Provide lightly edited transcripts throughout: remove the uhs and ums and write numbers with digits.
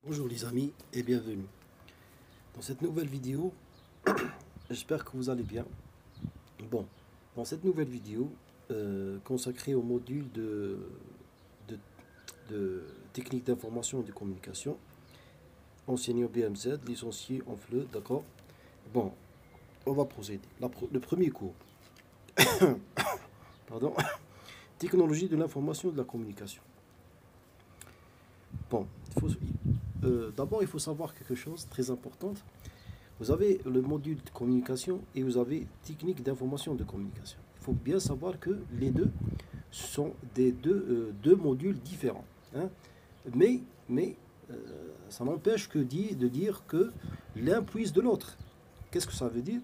Bonjour les amis et bienvenue. Dans cette nouvelle vidéo, j'espère que vous allez bien. Bon, dans cette nouvelle vidéo consacrée au module de, de technique d'information et de communication, enseignant BMZ, licencié en FLE, d'accord. Bon, on va procéder. Le premier cours, pardon, technologie de l'information et de la communication. Bon, d'abord il faut savoir quelque chose de très important. Vous avez le module de communication et vous avez technique d'information de communication. Il faut bien savoir que les deux sont deux modules différents, hein. Mais ça n'empêche que de dire que l'un puise de l'autre. Qu'est-ce que ça veut dire?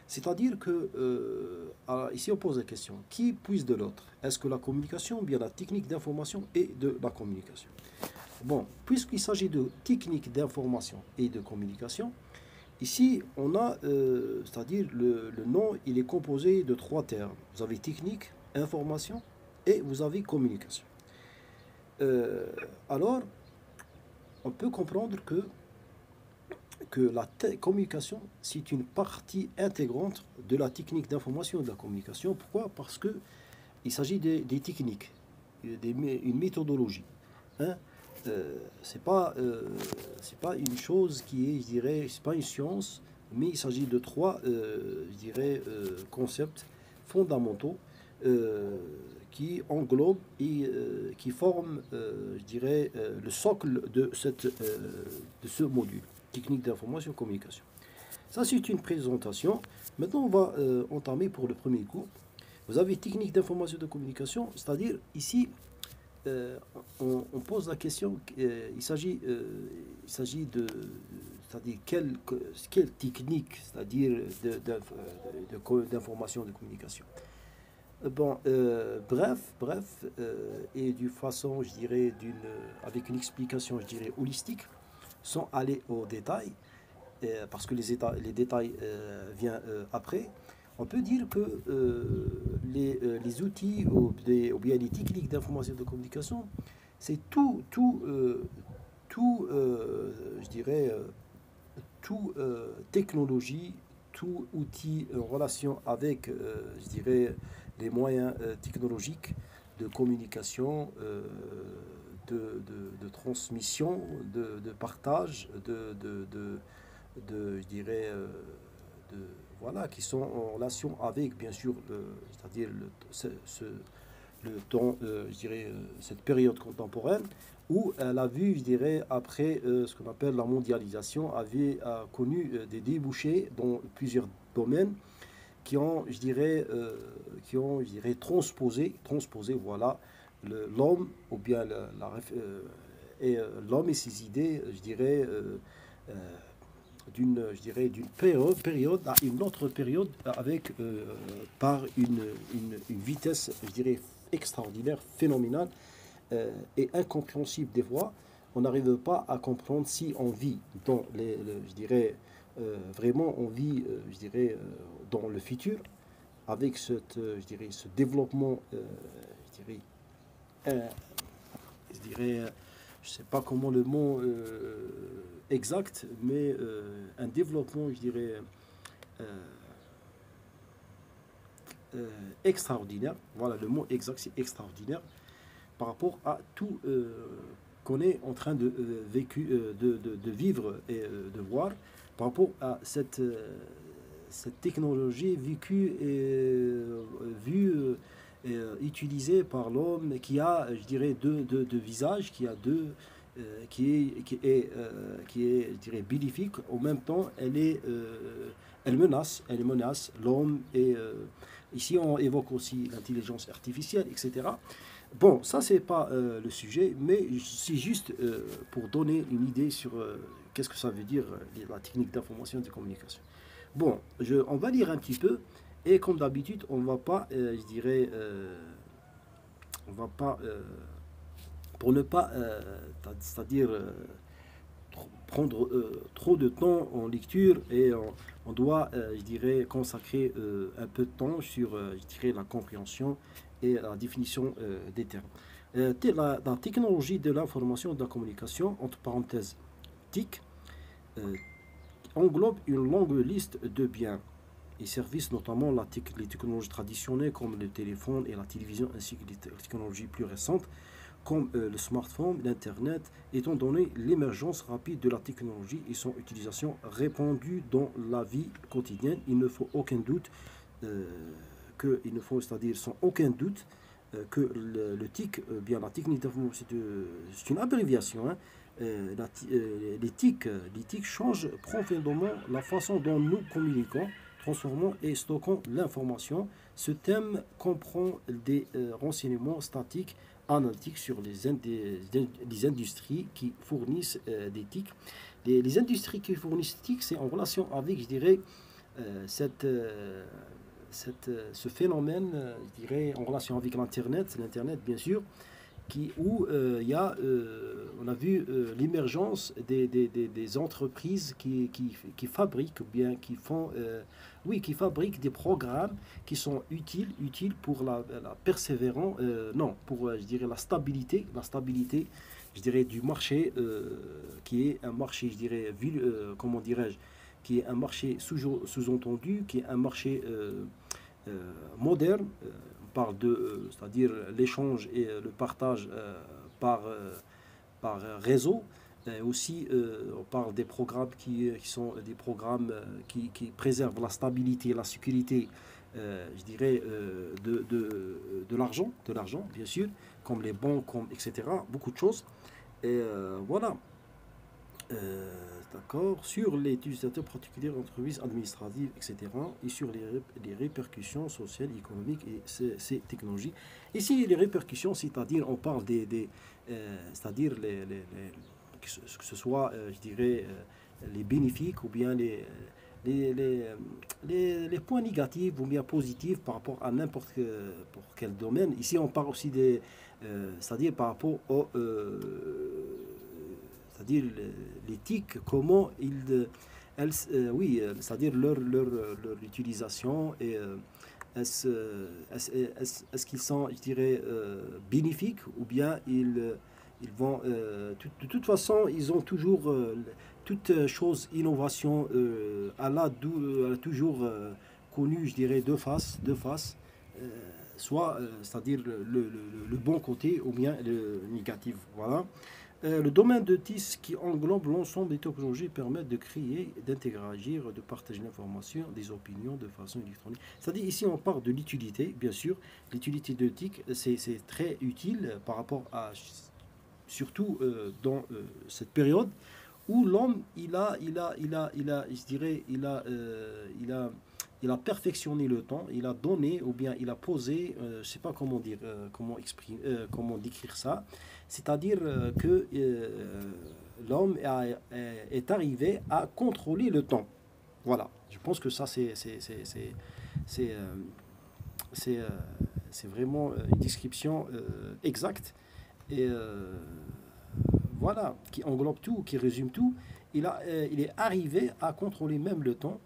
C'est-à-dire que, ici on pose la question, qui puise de l'autre? Est-ce que la communication ou bien la technique d'information et de la communication? Bon, puisqu'il s'agit de technique d'information et de communication, ici, on a, c'est-à-dire le nom, il est composé de trois termes. Vous avez technique, information et vous avez communication. Euh, alors, on peut comprendre que la communication, c'est une partie intégrante de la technique d'information et de la communication. Pourquoi? Parce qu'il s'agit des techniques, une méthodologie, hein. C'est pas une chose qui est, je dirais, c'est pas une science, mais il s'agit de trois, je dirais, concepts fondamentaux euh, qui englobent et qui forment, je dirais, le socle de ce module, technique d'information et communication. Ça, c'est une présentation. Maintenant, on va entamer pour le premier cours. Vous avez technique d'information et de communication, c'est-à-dire ici, euh, on pose la question, il s'agit de, c'est-à-dire quelle technique, c'est-à-dire d'information, de communication. Bon, bref, et d'une façon, je dirais, avec une explication, je dirais, holistique, sans aller aux détails, parce que les détails viennent après. On peut dire que les outils ou bien les techniques d'information et de communication, c'est je dirais, tout technologie, tout outil en relation avec, je dirais, les moyens technologiques de communication, de transmission, de partage, je dirais, de, voilà, qui sont en relation avec, bien sûr, c'est-à-dire le temps, je dirais, cette période contemporaine, où elle a vu, je dirais, après ce qu'on appelle la mondialisation, a connu des débouchés dans plusieurs domaines qui ont, je dirais, transposé, voilà, l'homme, ou bien l'homme et ses idées, je dirais, euh, d'une période à une autre période avec, par une vitesse, je dirais, extraordinaire, phénoménale et incompréhensible des fois. On n'arrive pas à comprendre si on vit dans je dirais, vraiment on vit, je dirais, dans le futur avec je dirais, ce développement, je dirais, euh, je dirais, je sais pas comment le mot exact, mais un développement, je dirais, euh, extraordinaire. Voilà, le mot exact, c'est extraordinaire par rapport à tout qu'on est en train de vivre et de voir par rapport à cette technologie vécue et vue utilisée par l'homme qui a, je dirais, deux visages, qui a qui est, je dirais, bénéfique. En même temps, elle menace l'homme et ici on évoque aussi l'intelligence artificielle, etc. Bon, ça c'est pas le sujet, mais c'est juste pour donner une idée sur qu'est-ce que ça veut dire la technique d'information et de communication. Bon, on va lire un petit peu et comme d'habitude, on va pas, je dirais, on va pas, pour ne pas, c'est-à-dire prendre trop de temps en lecture et on doit, je dirais, consacrer un peu de temps sur, je dirais, la compréhension et la définition des termes. La technologie de l'information et de la communication, entre parenthèses, TIC englobe une longue liste de biens et services, notamment les technologies traditionnelles comme le téléphone et la télévision, ainsi que les technologies plus récentes comme le smartphone, l'Internet, étant donné l'émergence rapide de la technologie et son utilisation répandue dans la vie quotidienne. Il ne faut aucun doute c'est-à-dire sans aucun doute, que le TIC, bien la technique d'information, c'est une abréviation, hein, les TIC changent profondément la façon dont nous communiquons, transformons et stockons l'information. Ce thème comprend des renseignements statiques, analytiques sur les industries qui fournissent des TIC. Les industries qui fournissent des TIC, c'est en relation avec, je dirais, ce phénomène, je dirais, en relation avec l'Internet, bien sûr, où on a vu l'émergence des entreprises qui fabriquent, ou bien qui fabriquent des programmes qui sont utiles pour la persévérance, non, pour, je dirais, la stabilité, je dirais, du marché, qui est un marché, je dirais, comment dirais-je, qui est un marché sous-entendu, qui est un marché moderne. On parle de, c'est-à-dire l'échange et le partage par réseau. Aussi, on parle des programmes qui sont des programmes qui préservent la stabilité et la sécurité, je dirais, de l'argent, bien sûr, comme les banques, etc. Beaucoup de choses. Et voilà. D'accord, sur les utilisateurs particuliers, entreprises administratives, etc., et sur les répercussions sociales, économiques et ces technologies. Ici, les répercussions, c'est-à-dire, on parle c'est-à-dire que ce soit, je dirais, les bénéfiques ou bien les points négatifs ou bien positifs par rapport à n'importe quel domaine. Ici, on parle aussi c'est-à-dire par rapport c'est-à-dire l'éthique, comment c'est-à-dire leur utilisation et est-ce qu'ils sont, je dirais, bénéfiques ou bien ils vont, de toute façon, ils ont toujours, toute chose, innovation, elle a toujours connu, je dirais, deux faces, soit, c'est-à-dire le bon côté ou bien le négatif, voilà. Le domaine de TIS qui englobe l'ensemble des technologies permet de créer, d'interagir, de partager l'information, des opinions de façon électronique. C'est-à-dire ici on parle de l'utilité, bien sûr. L'utilité de TIC, c'est très utile par rapport à, surtout dans cette période où l'homme, je dirais, il a perfectionné le temps, il a donné ou bien il a posé, je ne sais pas comment dire, comment décrire ça. C'est-à-dire que l'homme est arrivé à contrôler le temps. Voilà. Je pense que ça, c'est vraiment une description exacte. Et voilà, qui englobe tout, qui résume tout. Il est arrivé à contrôler même le temps.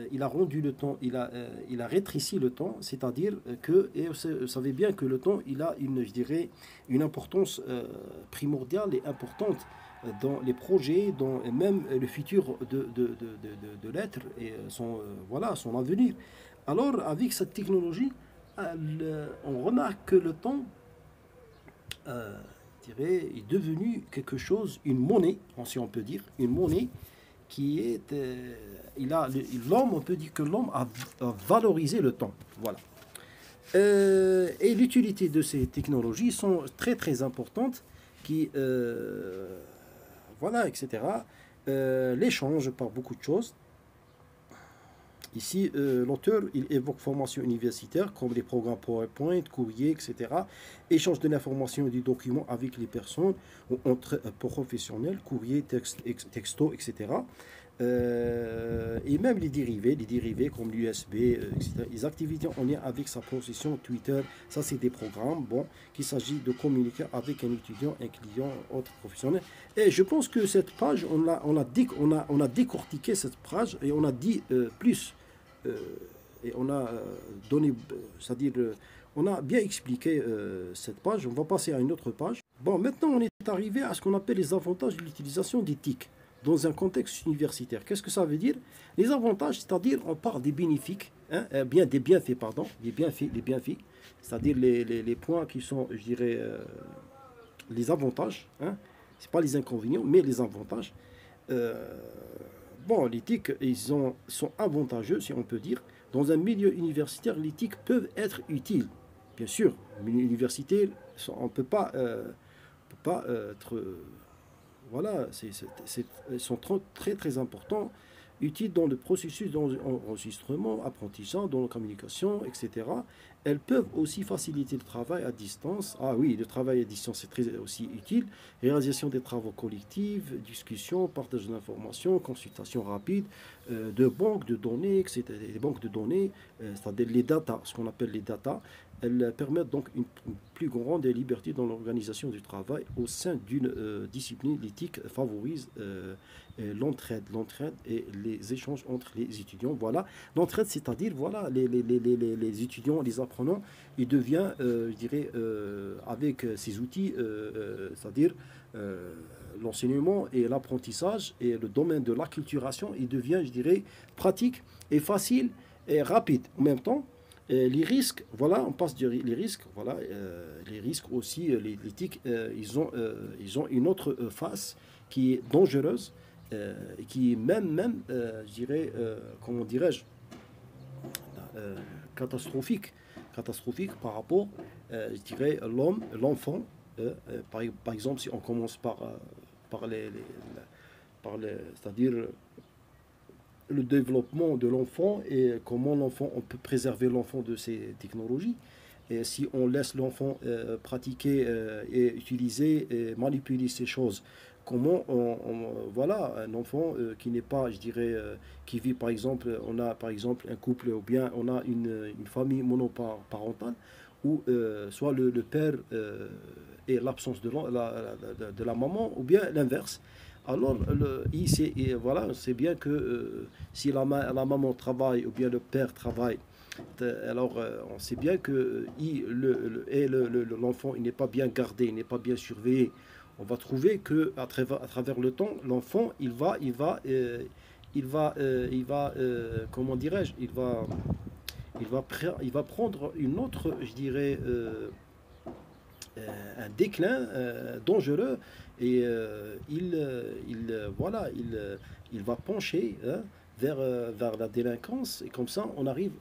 Il a rendu le temps, il a rétréci le temps, c'est-à-dire que, et vous savez bien que le temps, il a je dirais, une importance primordiale et importante dans les projets, dans même le futur de l'être et voilà, son avenir. Alors, avec cette technologie, on remarque que le temps, je dirais, est devenu quelque chose, une monnaie, si on peut dire, une monnaie qui est, l'homme, on peut dire que l'homme a valorisé le temps, voilà. Et l'utilité de ces technologies sont très très importantes, voilà, etc. L'échange par beaucoup de choses. Ici, l'auteur, il évoque formation universitaire comme les programmes PowerPoint, courrier, etc. Échange de l'information et du document avec les personnes ou entre professionnels, courrier, texto, etc. Et même les dérivés comme l'USB, etc. Les activités en lien avec sa possession, Twitter, ça c'est des programmes, bon, qu'il s'agit de communiquer avec un étudiant, un client, autre professionnel. Et je pense que cette page, on a décortiqué cette page et on a dit plus. Et on a donné, c'est-à-dire, on a bien expliqué cette page. On va passer à une autre page. Bon, maintenant on est arrivé à ce qu'on appelle les avantages de l'utilisation des TIC. dans un contexte universitaire. Qu'est-ce que ça veut dire? Les avantages, c'est-à-dire on parle des bénéfiques, hein, bien des bienfaits, pardon, les bienfaits, c'est-à-dire les points qui sont, je dirais, les avantages, hein, c'est pas les inconvénients, mais les avantages. Euh, bon, l'éthique, sont avantageux, si on peut dire. Dans un milieu universitaire, l'éthique peut être utile, bien sûr. Une université, on ne peut pas être voilà, elles sont très très importants, utiles dans le processus d'enregistrement, apprentissage, dans la communication, etc. Elles peuvent aussi faciliter le travail à distance. Ah oui, le travail à distance est très aussi utile. Réalisation des travaux collectifs, discussion, partage d'informations, consultation rapide, de banques de données, etc. Les banques de données, c'est-à-dire les data, ce qu'on appelle les data, elles permettent donc une plus grande liberté dans l'organisation du travail au sein d'une discipline. L'éthique favorise l'entraide et les échanges entre les étudiants. Voilà, l'entraide, c'est-à-dire voilà, les étudiants, les apprenants, ils deviennent, je dirais, avec ces outils, c'est-à-dire l'enseignement et l'apprentissage et le domaine de l'acculturation, il devient, je dirais, pratique et facile et rapide en même temps. Les risques, voilà, on passe les risques, voilà, les risques aussi, l'éthique, ils ont une autre face qui est dangereuse, qui est je dirais, comment dirais-je, euh, catastrophique, catastrophique par rapport, je dirais, l'enfant. Par exemple, si on commence par c'est-à-dire le développement de l'enfant et comment l'enfant, on peut préserver l'enfant de ces technologies. Et si on laisse l'enfant pratiquer et utiliser et manipuler ces choses, comment voilà, un enfant qui n'est pas, je dirais, qui vit par exemple, on a par exemple un couple ou bien on a une famille monoparentale où soit le père et l'absence de la maman ou bien l'inverse. Alors, voilà, c'est bien que si la maman travaille ou bien le père travaille, alors on sait bien que l'enfant il n'est pas bien gardé, il n'est pas bien surveillé. On va trouver que à travers le temps, l'enfant il va comment dirais-je, il va prendre une autre, je dirais, un déclin dangereux et voilà, il va pencher hein, vers la délinquance et comme ça on arrive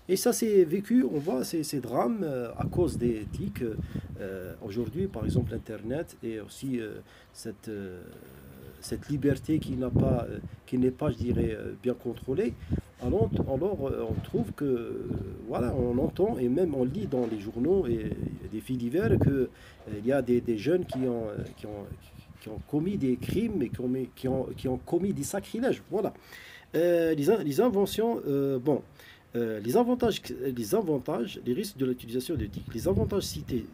et ça c'est vécu, on voit ces drames à cause des éthiques aujourd'hui par exemple internet et aussi cette cette liberté qui n'est pas je dirais bien contrôlée. Alors, on trouve que, voilà, on entend et même on lit dans les journaux et des faits divers que il y a des jeunes qui ont commis des crimes et qui ont commis des sacrilèges. Voilà. Les inventions, bon, les risques de l'utilisation de TIC, les avantages cités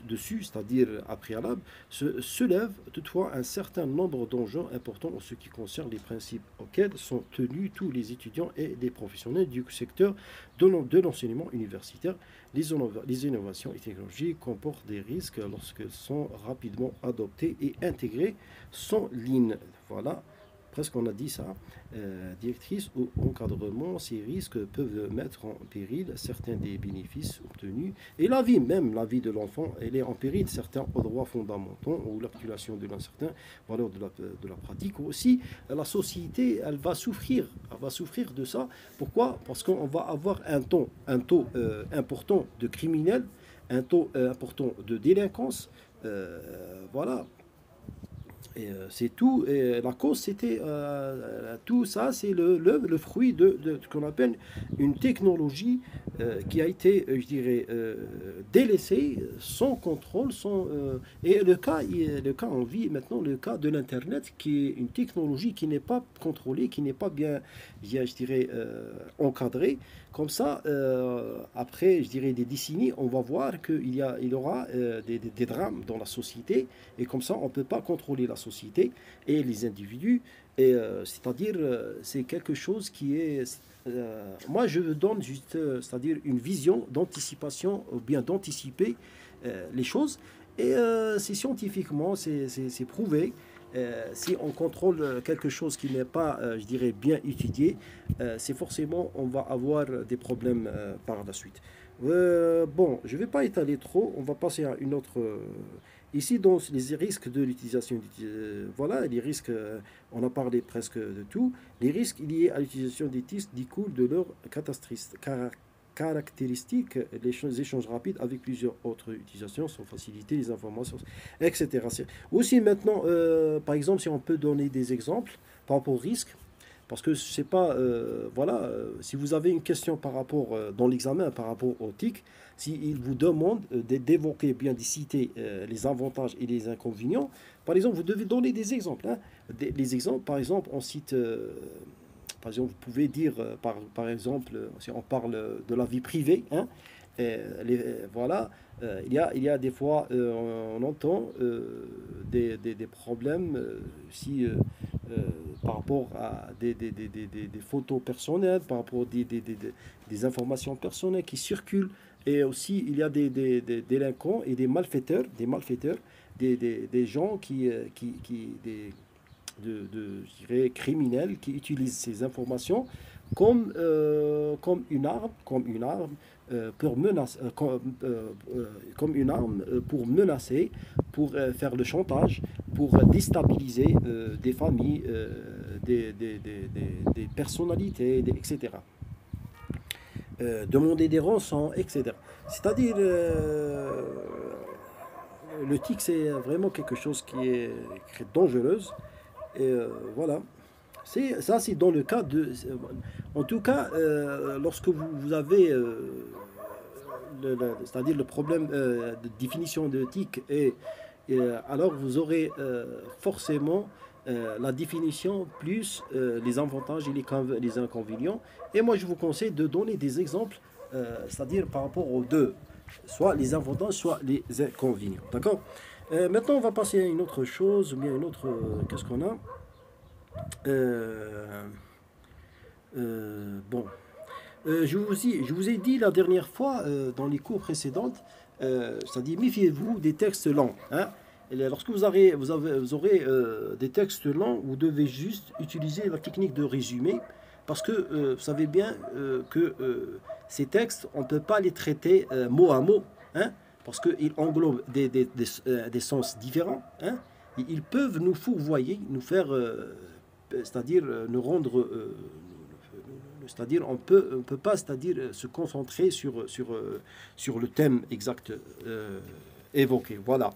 dessus, c'est-à-dire à préalable, soulèvent toutefois un certain nombre d'enjeux importants en ce qui concerne les principes auxquels sont tenus tous les étudiants et les professionnels du secteur de l'enseignement universitaire. Les innovations et technologies comportent des risques lorsqu'elles sont rapidement adoptées et intégrées sans ligne. Voilà. Presque on a dit ça, directrice ou encadrement, ces risques peuvent mettre en péril certains des bénéfices obtenus. Et la vie, même la vie de l'enfant, elle est en péril. Certains droits fondamentaux ou l'articulation de certaines valeurs de la pratique. Aussi, la société, elle va souffrir de ça. Pourquoi? Parce qu'on va avoir un taux important de criminels, un taux important de délinquance. Voilà. Et c'est tout. Et la cause, c'était tout ça, c'est le fruit de ce qu'on appelle une technologie qui a été, je dirais, délaissée, sans contrôle, et le cas, on vit maintenant le cas de l'Internet, qui est une technologie qui n'est pas contrôlée, qui n'est pas bien, je dirais, encadrée. Comme ça, après, je dirais, des décennies, on va voir qu'il y aura des drames dans la société, et comme ça, on ne peut pas contrôler la société et les individus. Et c'est-à-dire, c'est quelque chose qui est... moi, je donne juste, c'est-à-dire une vision d'anticipation, ou bien d'anticiper les choses. Et c'est scientifiquement, c'est prouvé. Si on contrôle quelque chose qui n'est pas, je dirais, bien étudié, c'est forcément, on va avoir des problèmes par la suite. Bon, je ne vais pas étaler trop, on va passer à une autre. Ici, dans les risques de l'utilisation, voilà, les risques, on a parlé presque de tout. Les risques liés à l'utilisation des TIS découlent de leurs caractéristiques, les échanges rapides avec plusieurs autres utilisations sont faciliter les informations, etc. Aussi maintenant, par exemple, si on peut donner des exemples par rapport aux risques, parce que je sais pas, voilà, si vous avez une question par rapport, dans l'examen, par rapport au TIC, s'il vous demande d'évoquer, bien de citer les avantages et les inconvénients, par exemple, vous devez donner des exemples. Hein. Les exemples, par exemple, on cite, par exemple, vous pouvez dire, par exemple, si on parle de la vie privée, hein, voilà, il y a des fois, on entend des problèmes si, par rapport à des photos personnelles, par rapport à des informations personnelles qui circulent. Et aussi, il y a des délinquants et des malfaiteurs, des gens je dirais, criminels qui utilisent ces informations comme une arme pour menacer, comme une arme pour menacer, pour faire le chantage, pour déstabiliser des familles, des personnalités, etc. Demander des rançons, etc. C'est-à-dire, le tic, c'est vraiment quelque chose qui est dangereuse. Et voilà. Ça, c'est dans le cas de. En tout cas, lorsque vous avez, c'est-à-dire le problème de définition de tic, alors vous aurez forcément la définition plus les avantages et les inconvénients. Et moi, je vous conseille de donner des exemples, c'est-à-dire par rapport aux deux, soit les avantages, soit les inconvénients. D'accord? Maintenant, on va passer à une autre chose, ou bien une autre. Qu'est-ce qu'on a? Bon. Je vous ai dit la dernière fois, dans les cours précédentes, c'est-à-dire méfiez-vous des textes lents. Hein. Et lorsque vous aurez des textes lents, vous devez juste utiliser la technique de résumé, parce que vous savez bien que ces textes, on ne peut pas les traiter mot à mot, hein, parce qu'ils englobent des sens différents. Hein. Ils peuvent nous fourvoyer, nous faire, c'est-à-dire nous rendre c'est-à-dire on peut pas, c'est-à-dire se concentrer sur le thème exact évoqué. Voilà.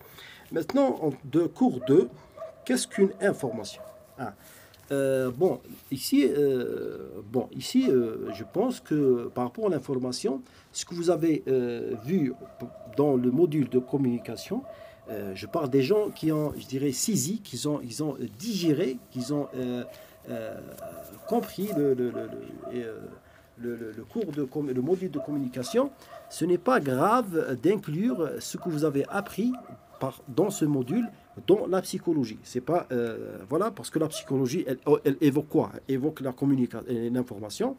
Maintenant, de cours 2, qu'est-ce qu'une information? Ah. Bon, ici, je pense que par rapport à l'information, ce que vous avez vu dans le module de communication, je parle des gens qui ont, je dirais, saisi, ils ont digéré, qu'ils ont compris le module de communication. Ce n'est pas grave d'inclure ce que vous avez appris dans ce module dans la psychologie. C'est pas voilà, parce que la psychologie, elle évoque quoi? Elle évoque la communication et l'information.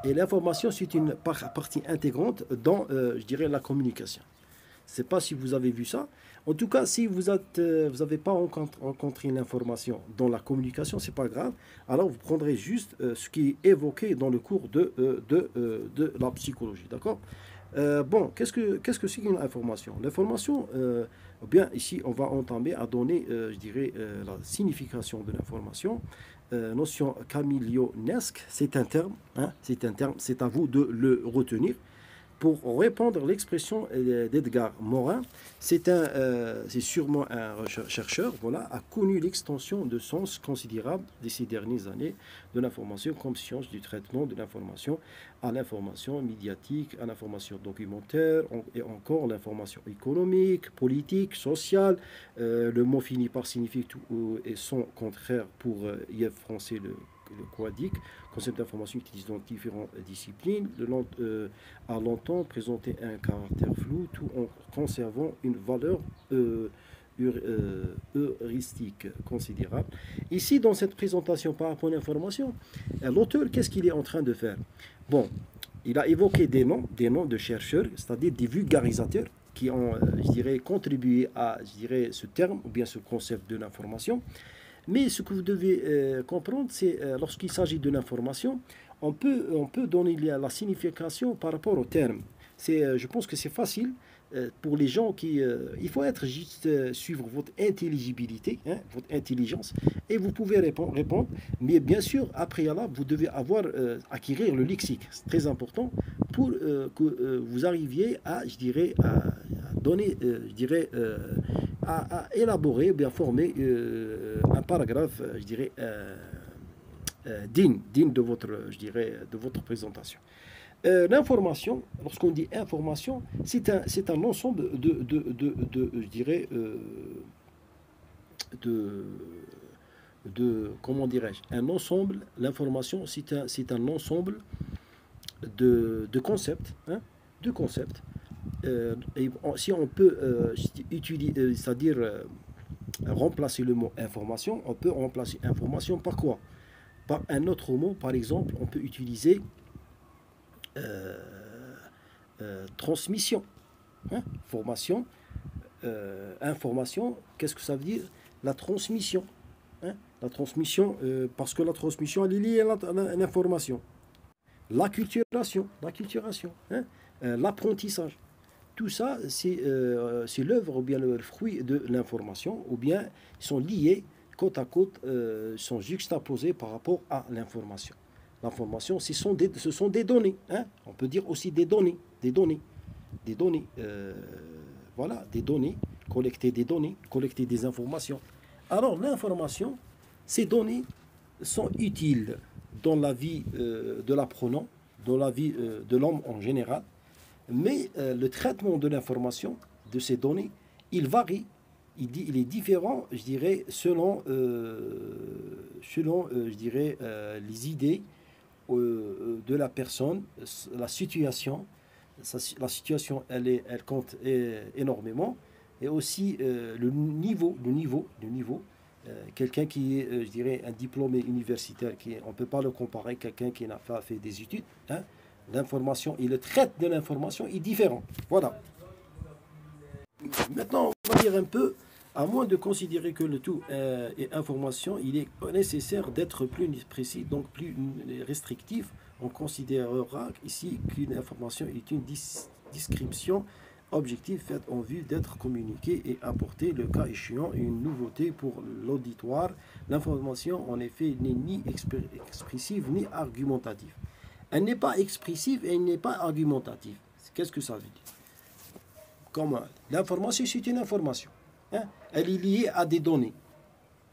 Et l'information, c'est une partie intégrante dans, je dirais, la communication. Je ne sais pas si vous avez vu ça. En tout cas, si vous n'avez pas rencontré l'information dans la communication, c'est pas grave. Alors, vous prendrez juste ce qui est évoqué dans le cours de la psychologie. D'accord? Bon, qu'est-ce que c'est qu'une information? L'information, bien ici, on va entamer à donner, je dirais, la signification de l'information. Notion camillionesque, c'est un terme, hein, c'est à vous de le retenir. Pour répondre à l'expression d'Edgar Morin, c'est sûrement un chercheur, voilà, a connu l'extension de sens considérable de ces dernières années de l'information comme science du traitement de l'information à l'information médiatique, à l'information documentaire et encore l'information économique, politique, sociale. Le mot finit par signifier tout et son contraire pour Yves Français le quadique, concept d'information utilisé dans différentes disciplines, a longtemps présenté un caractère flou tout en conservant une valeur heuristique considérable. Ici, dans cette présentation par rapport à l'information, l'auteur, qu'est-ce qu'il est en train de faire? Bon, il a évoqué des noms de chercheurs, c'est-à-dire des vulgarisateurs, qui ont, je dirais, contribué à, je dirais, ce terme ou bien ce concept de l'information. Mais ce que vous devez comprendre, c'est lorsqu'il s'agit de l'information, on peut donner la signification par rapport au terme. Je pense que c'est facile pour les gens qui... il faut être juste suivre votre intelligibilité, hein, votre intelligence, et vous pouvez répondre. Mais bien sûr, après là, vous devez acquérir le lexique. C'est très important pour que vous arriviez à, je dirais, à donner, je dirais, à élaborer ou bien former un paragraphe, je dirais, digne de votre, je dirais, de votre présentation. L'information, lorsqu'on dit information, c'est un ensemble je dirais, comment dirais-je, un ensemble, l'information, c'est un ensemble de concepts, hein, de concepts. Si on peut utiliser, c'est-à-dire remplacer le mot information, on peut remplacer information par quoi? Par un autre mot, par exemple, on peut utiliser euh, transmission, hein, formation, information, qu'est-ce que ça veut dire? La transmission. Hein, la transmission, parce que la transmission, elle est liée à l'information. L'acculturation, hein, l'apprentissage. Tout ça, c'est l'œuvre ou bien le fruit de l'information, ou bien ils sont liés côte à côte, sont juxtaposés par rapport à l'information. L'information, ce sont des données. Hein? On peut dire aussi des données. Voilà, des données, collecter des informations. Alors, l'information, ces données sont utiles dans la vie de l'apprenant, dans la vie de l'homme en général. Mais le traitement de l'information, de ces données, il varie. Il est différent, je dirais, selon je dirais, les idées de la personne, la situation. La situation, elle compte énormément. Et aussi le niveau. Quelqu'un qui est, je dirais, un diplômé universitaire, on ne peut pas le comparer à quelqu'un qui n'a pas fait des études. Hein. L'information et le trait de l'information est différent. Voilà. Maintenant, on va dire un peu, à moins de considérer que le tout est information, il est nécessaire d'être plus précis, donc plus restrictif. On considérera ici qu'une information est une description objective faite en vue d'être communiquée et apporter, le cas échéant, une nouveauté pour l'auditoire. L'information, en effet, n'est ni expressive ni argumentative. Elle n'est pas expressive et elle n'est pas argumentative. Qu'est-ce que ça veut dire? Comment? L'information, c'est une information. Hein? Elle est liée à des données,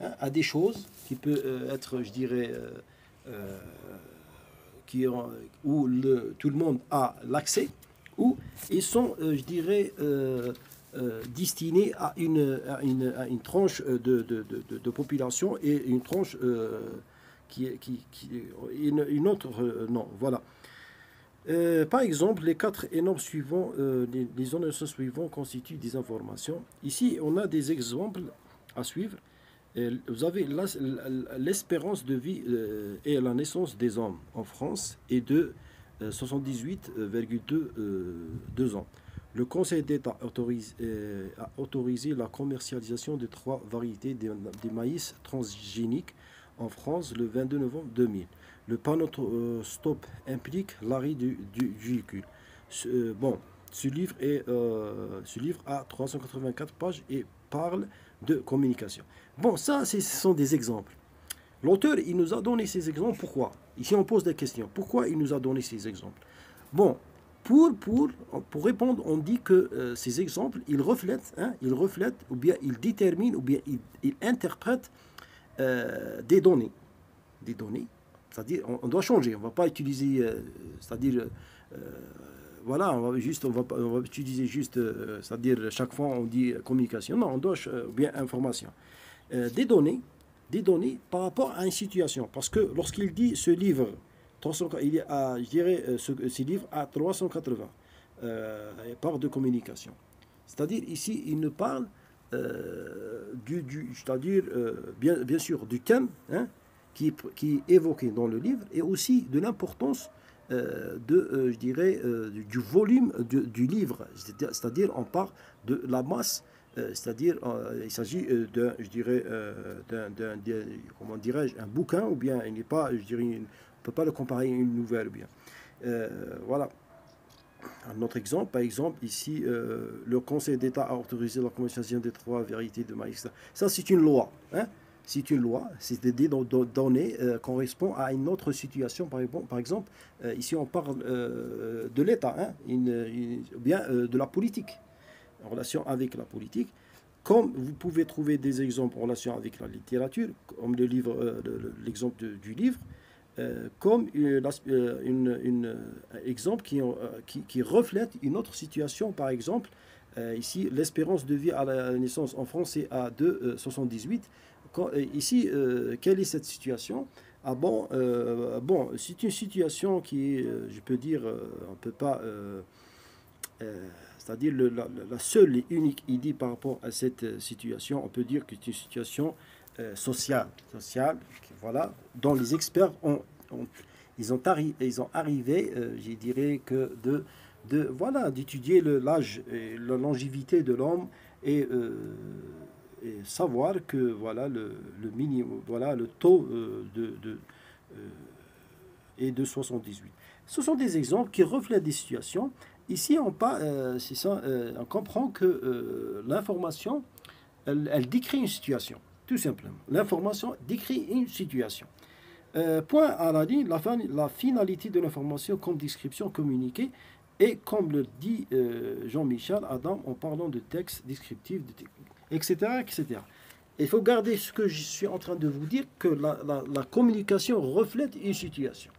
hein? À des choses qui peuvent être, je dirais, où tout le monde a l'accès, où ils sont, je dirais, destinés à une tranche de population et une tranche une autre, non, voilà. Par exemple, les quatre énormes suivants, les énoncés suivants constituent des informations. Ici, on a des exemples à suivre. Vous avez l'espérance de vie et la naissance des hommes en France est de 78,2 ans. Le Conseil d'État a autorisé la commercialisation de 3 variétés des maïs transgéniques en France le 22 novembre 2000. Le panneau stop implique l'arrêt du véhicule. Ce livre a 384 pages et parle de communication. Bon, ça, ce sont des exemples. L'auteur, il nous a donné ces exemples. Pourquoi? Ici, on pose des questions. Pourquoi il nous a donné ces exemples? Bon, pour répondre, on dit que ces exemples, ils reflètent, ou bien ils déterminent, ou bien ils interprètent des données. Des données. C'est-à-dire, on doit changer. On ne va pas utiliser, c'est-à-dire, voilà, on va utiliser juste, c'est-à-dire, chaque fois on dit communication. Non, on doit, bien information. Des données par rapport à une situation. Parce que lorsqu'il dit ce livre, il est à, je dirais, ce livre à 380 parts de communication. C'est-à-dire, ici, il nous parle c'est-à-dire, bien sûr, du thème, hein, qui est évoqué dans le livre, et aussi de l'importance je dirais, du volume du livre. C'est-à-dire, on parle de la masse, c'est-à-dire, il s'agit d'un, je dirais, comment dirais-je, un bouquin, ou bien il n'est pas, je dirais, on ne peut pas le comparer à une nouvelle, ou bien. Voilà. Un autre exemple, par exemple, ici, le Conseil d'État a autorisé la communication des trois vérités de Maïsta. Ça, c'est une loi. Hein? C'est une loi. C'est des données correspond à une autre situation. Par exemple, ici, on parle de l'État, hein? Ou bien de la politique, en relation avec la politique. Comme vous pouvez trouver des exemples en relation avec la littérature, comme l'exemple du livre, comme un exemple qui reflète une autre situation. Par exemple, ici, l'espérance de vie à la naissance en France est à 2,78. Ici, quelle est cette situation? Ah bon, c'est une situation qui est, je peux dire, on ne peut pas, c'est-à-dire la seule et unique idée par rapport à cette situation, on peut dire que c'est une situation sociale, voilà, dont les experts ils ont arrivé, je dirais que voilà, d'étudier l'âge et la longévité de l'homme et savoir que voilà le minimum, voilà le taux est de 78. Ce sont des exemples qui reflètent des situations. Ici, c'est ça, on comprend que l'information, elle décrit une situation, tout simplement. L'information décrit une situation. Point à la ligne, la finalité de l'information comme description communiquée et comme le dit Jean-Michel Adam en parlant de texte descriptif, etc., etc. Il faut garder ce que je suis en train de vous dire, que la communication reflète une situation.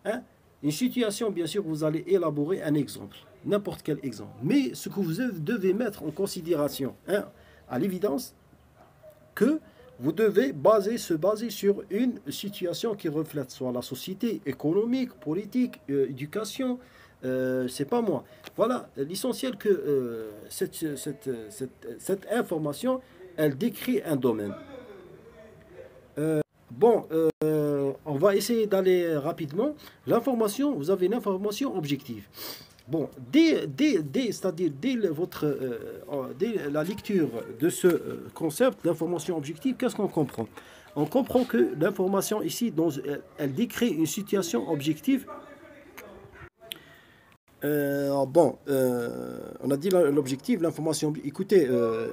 Hein? Une situation, bien sûr, vous allez élaborer un exemple, n'importe quel exemple. Mais ce que vous devez mettre en considération, hein, à l'évidence, que vous devez se baser sur une situation qui reflète soit la société économique, politique, éducation, c'est pas moi. Voilà, l'essentiel que cette information, elle décrit un domaine. Bon, on va essayer d'aller rapidement. L'information, vous avez une information objective. Bon, c'est-à-dire dès la lecture de ce concept d'information objective, qu'est-ce qu'on comprend? On comprend que l'information ici, elle décrit une situation objective. On a dit l'objectif, l'information. Écoutez,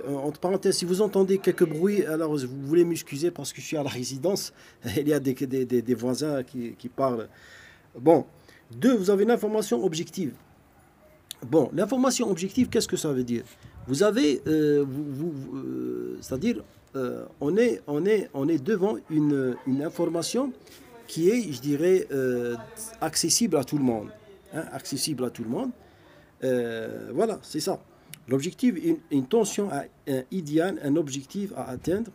entre parenthèses, si vous entendez quelques bruits, alors vous voulez m'excuser parce que je suis à la résidence. Il y a des voisins qui parlent. Bon, vous avez une information objective. Bon, l'information objective, qu'est-ce que ça veut dire? Vous avez, c'est-à-dire, on est devant une information qui est, je dirais, accessible à tout le monde. Hein, accessible à tout le monde. Voilà, c'est ça. L'objectif, une tension idéale, un objectif à atteindre.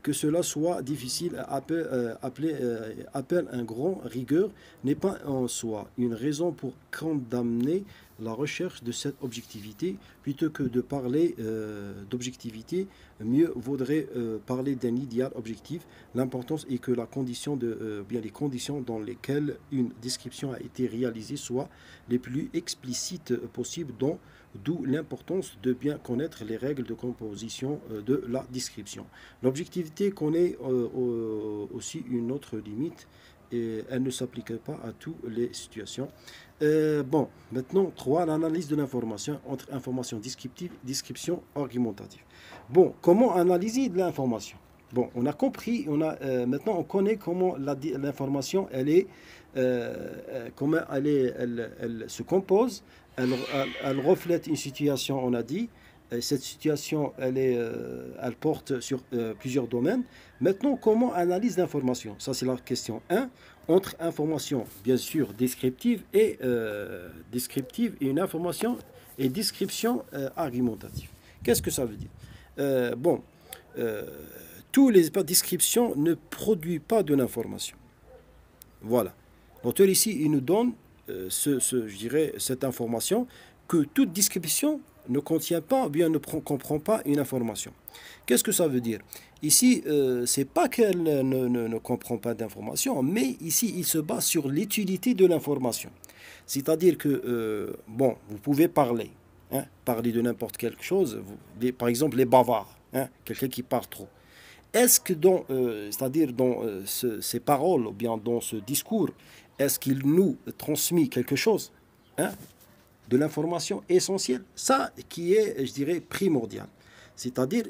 Que cela soit difficile appelle un grand rigueur, n'est pas en soi une raison pour condamner la recherche de cette objectivité. Plutôt que de parler d'objectivité, mieux vaudrait parler d'un idéal objectif. L'importance est que bien les conditions dans lesquelles une description a été réalisée soient les plus explicites possibles, d'où l'importance de bien connaître les règles de composition de la description. L'objectivité connaît aussi une autre limite et elle ne s'applique pas à toutes les situations. Bon, maintenant, 3, l'analyse de l'information entre information descriptive et description argumentative. Bon, comment analyser de l'information? Bon, on a compris, maintenant on connaît comment l'information, elle se compose, elle reflète une situation, on a dit. Cette situation, elle porte sur plusieurs domaines. Maintenant, comment analyse l'information? Ça, c'est la question 1. Entre information, bien sûr, descriptive et une information et description argumentative. Qu'est-ce que ça veut dire? Tous les descriptions ne produisent pas de l'information. Voilà. L'auteur ici, il nous donne je dirais, cette information que toute description ne contient pas ou bien ne comprend pas une information. Qu'est-ce que ça veut dire? Ici, c'est pas qu'elle ne comprend pas d'information, mais ici, il se base sur l'utilité de l'information. C'est-à-dire que, bon, vous pouvez parler, hein, parler de n'importe quelque chose, par exemple les bavards, hein, quelqu'un qui parle trop. Est-ce que c'est-à-dire dans ces paroles ou bien dans ce discours, est-ce qu'il nous transmet quelque chose, hein, de l'information essentielle? Ça qui est, je dirais, primordial. C'est-à-dire,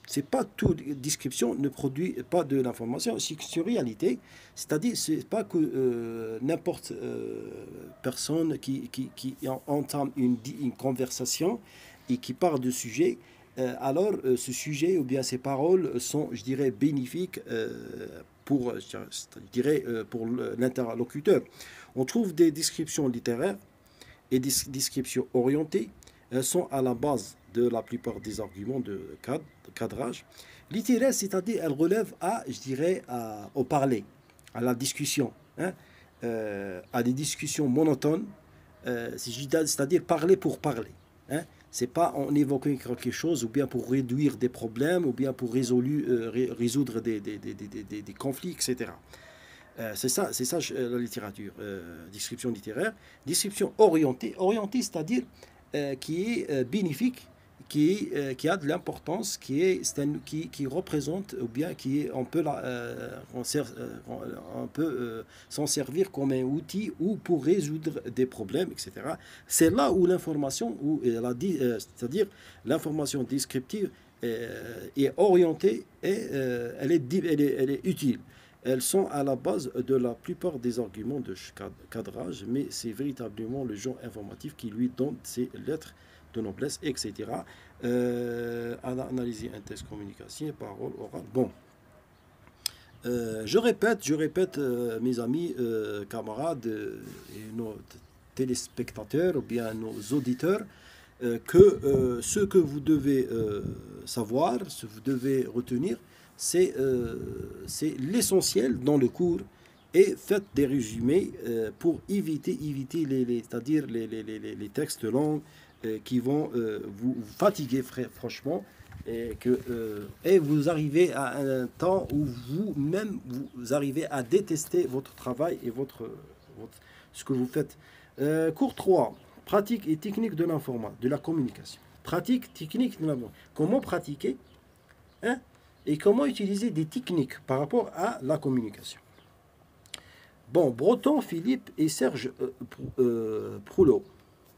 c'est pas toute description ne produit pas de l'information, c'est en réalité, c'est-à-dire, c'est pas que n'importe personne qui entame une conversation et qui parle de sujet, alors ce sujet ou bien ces paroles sont, je dirais, bénéfiques pour, je dirais, pour l'interlocuteur. On trouve des descriptions littéraires et des descriptions orientées. Elles sont à la base de la plupart des arguments de cadrage. Littéraire, c'est-à-dire, elle relève à, je dirais, au parler, à la discussion, hein, à des discussions monotones, c'est-à-dire parler pour parler. Hein. C'est pas en évoquant quelque chose, ou bien pour réduire des problèmes, ou bien pour résoudre des conflits, etc. C'est ça la littérature, description littéraire. Description orientée, c'est-à-dire qui est bénéfique, qui a de l'importance, qui représente, ou bien on peut s'en servir comme un outil ou pour résoudre des problèmes, etc. C'est là où l'information, c'est-à-dire l'information descriptive est orientée et elle est utile. Elles sont à la base de la plupart des arguments de cadrage, mais c'est véritablement le genre informatif qui lui donne ses lettres de noblesse, etc. Analyser un texte communication, parole orale. Bon, je répète, mes amis, camarades et nos téléspectateurs ou bien nos auditeurs, que ce que vous devez savoir, ce que vous devez retenir, c'est l'essentiel dans le cours, et faites des résumés pour éviter c'est-à-dire les textes longs qui vont vous fatiguer franchement, et vous arrivez à un temps où vous-même vous arrivez à détester votre travail et ce que vous faites. Cours 3, pratique et technique de l'information, de la communication. Pratique, technique de l'information. Comment pratiquer, hein, et comment utiliser des techniques par rapport à la communication. Bon, Breton, Philippe et Serge Proulot,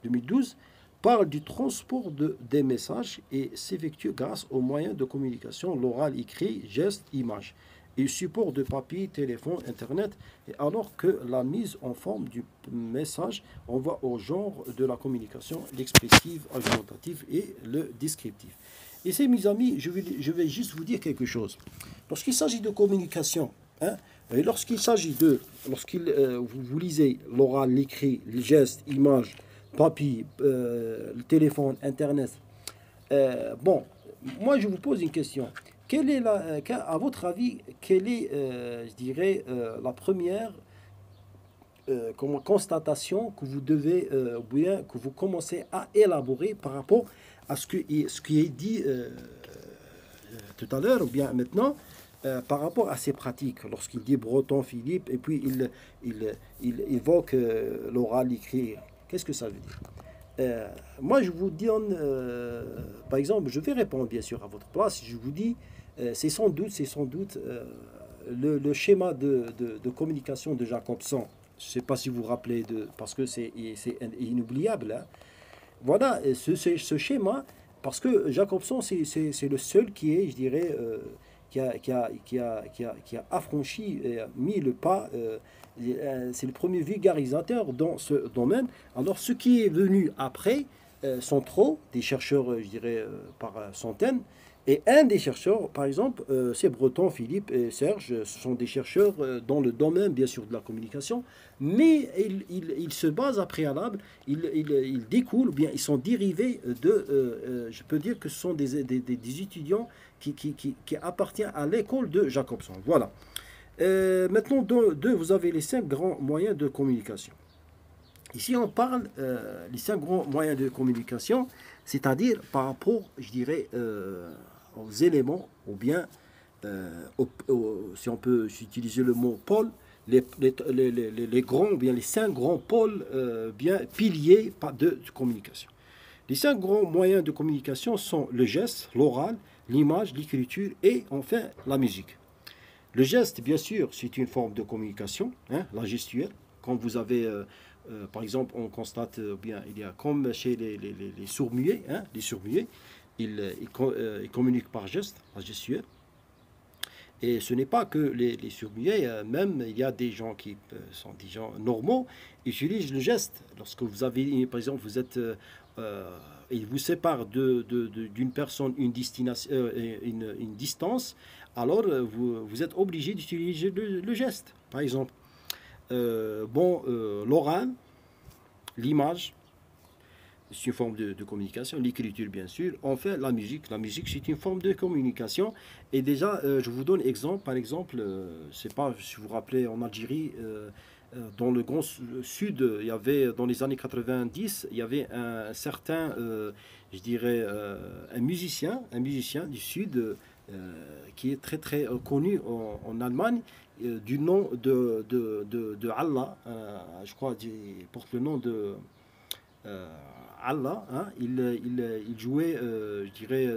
2012, parlent du transport des messages et s'effectue grâce aux moyens de communication, l'oral, écrit, geste, image, et support de papier, téléphone, internet, et alors que la mise en forme du message, on va au genre de la communication, l'expressive, argumentative et le descriptif. Et c'est, mes amis, je vais juste vous dire quelque chose. Lorsqu'il s'agit de communication, hein, et lorsqu'il s'agit vous lisez l'oral, l'écrit, le geste, image, papier, le téléphone, internet, bon, moi je vous pose une question. Quelle est à votre avis, quelle est, je dirais, la première constatation que vous devez, ou bien que vous commencez à élaborer par rapport à ce qui est dit tout à l'heure, ou bien maintenant, par rapport à ces pratiques, lorsqu'il dit Breton, Philippe, et puis il évoque l'oral, l'écrit, qu'est-ce que ça veut dire? Moi, je vous donne, par exemple, je vais répondre bien sûr à votre place, je vous dis, c'est sans doute le schéma de communication de Jacobson. Je ne sais pas si vous vous rappelez, parce que c'est inoubliable. Hein. Voilà, ce schéma, parce que Jacobson, c'est le seul qui est, je dirais, qui a affranchi et a mis le pas. C'est le premier vulgarisateur dans ce domaine. Alors, ce qui est venu après sont trop, des chercheurs, je dirais, par centaines. Et un des chercheurs, par exemple, c'est Breton, Philippe et Serge, ce sont des chercheurs dans le domaine, bien sûr, de la communication, mais ils se basent à préalable, ils découlent, bien, ils sont dérivés je peux dire que ce sont des étudiants qui appartiennent à l'école de Jacobson. Voilà. Maintenant, vous avez les 5 grands moyens de communication. Ici, on parle les 5 grands moyens de communication, c'est-à-dire par rapport, je dirais, aux éléments, ou bien, si on peut utiliser le mot pôle, les grands, ou bien les 5 grands pôles, bien piliers de communication. Les 5 grands moyens de communication sont le geste, l'oral, l'image, l'écriture et enfin la musique. Le geste, bien sûr, c'est une forme de communication, hein, la gestuelle. Quand vous avez, par exemple, on constate bien, il y a comme chez les sourds-muets, hein, les sourds-muets, ils communiquent par geste, la gestuelle. Et ce n'est pas que les sourds-muets, même il y a des gens qui sont des gens normaux, ils utilisent le geste. Lorsque vous avez, par exemple, vous êtes, il vous sépare d'une personne une distance, alors vous êtes obligé d'utiliser le geste, par exemple. L'oral, l'image, c'est une forme de communication, l'écriture bien sûr. Enfin, la musique c'est une forme de communication. Et déjà, je vous donne exemple, par exemple, c'est pas si vous vous rappelez en Algérie, dans le grand sud, il y avait dans les années 90, il y avait un certain, je dirais, un musicien du sud qui est très très connu en Allemagne, du nom de Allah, je crois, il porte le nom de euh, Allah, hein, il jouait, je dirais,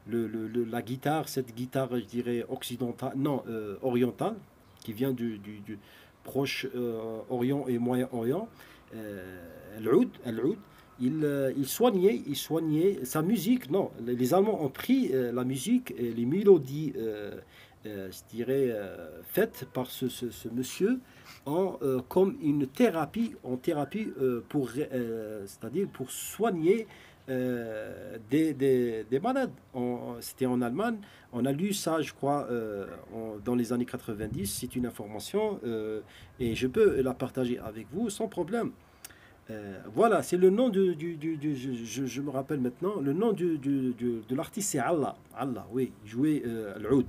la guitare, cette guitare, je dirais, occidentale, non, orientale, qui vient du Proche Orient et Moyen-Orient, l'oud, il soignait sa musique. Non, les Allemands ont pris la musique et les mélodies, je dirais, faites par ce monsieur comme une thérapie, c'est-à-dire pour soigner des malades. C'était en Allemagne. On a lu ça, je crois, dans les années 90. C'est une information et je peux la partager avec vous sans problème. Voilà, c'est le nom je me rappelle maintenant, le nom de l'artiste, c'est Allah. Allah, oui, il jouait l'oud.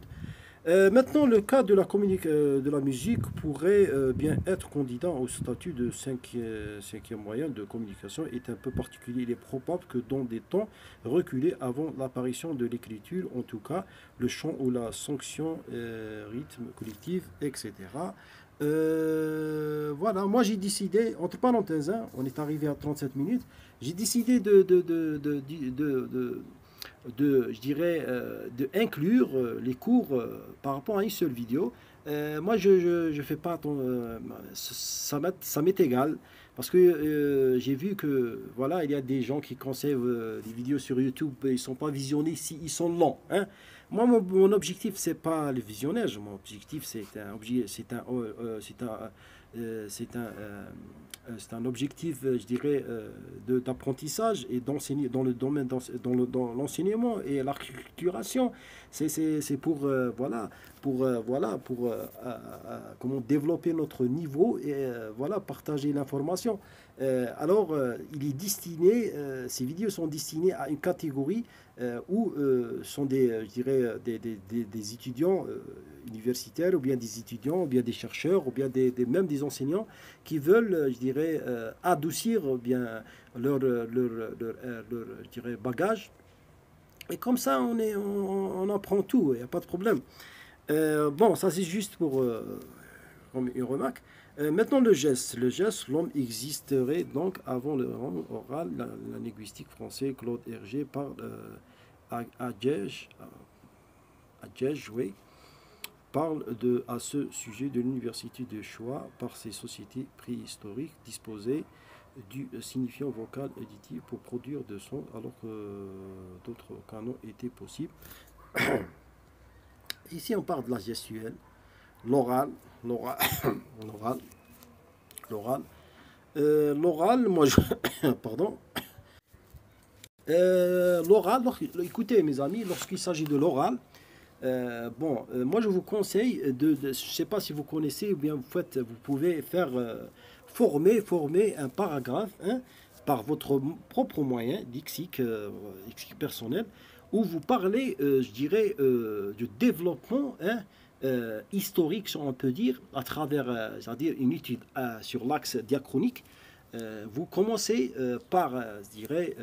Maintenant, le cas de la musique pourrait bien être candidat au statut de cinquième moyen de communication est un peu particulier. Il est probable que dans des temps reculés avant l'apparition de l'écriture, en tout cas, le chant ou la sanction, rythme collectif, etc. Voilà, moi j'ai décidé, entre parenthèses, hein, on est arrivé à 37 minutes, j'ai décidé je dirais, de inclure les cours par rapport à une seule vidéo. Moi, je fais pas ça m'est égal parce que j'ai vu que voilà, il y a des gens qui conservent des vidéos sur YouTube, ils sont pas visionnés si ils sont longs, hein. Moi, mon objectif, c'est pas le visionnage. Mon objectif, c'est un objectif, je dirais, d'apprentissage et d'enseigner dans le domaine, dans l'enseignement et l'acculturation. C'est pour, comment développer notre niveau et voilà, partager l'information. Il est destiné, ces vidéos sont destinées à une catégorie où sont je dirais, des étudiants universitaires, ou bien des étudiants, ou bien des chercheurs, ou bien même des enseignants qui veulent, je dirais, adoucir bien je dirais, bagage. Et comme ça, on apprend tout, il n'y a pas de problème. Bon, ça c'est juste pour comme une remarque. Maintenant, le geste. Le geste, l'homme existerait donc avant le rang oral. La linguistique française, Claude Hergé parle Adjej, oui, parle à ce sujet de l'université de choix par ces sociétés préhistoriques disposées du signifiant vocal auditif pour produire de sons alors que d'autres canaux étaient possibles. Ici, on parle de la gestuelle, l'oral, l'oral, l'oral, l'oral. L'oral, moi, pardon. L'oral, écoutez mes amis, lorsqu'il s'agit de l'oral, moi je vous conseille je ne sais pas si vous connaissez ou bien vous pouvez faire former un paragraphe, hein, par votre propre moyen lexique personnel, où vous parlez, je dirais, du développement, hein, historique, si on peut dire, à travers, c'est-à-dire une étude sur l'axe diachronique, vous commencez par, je dirais,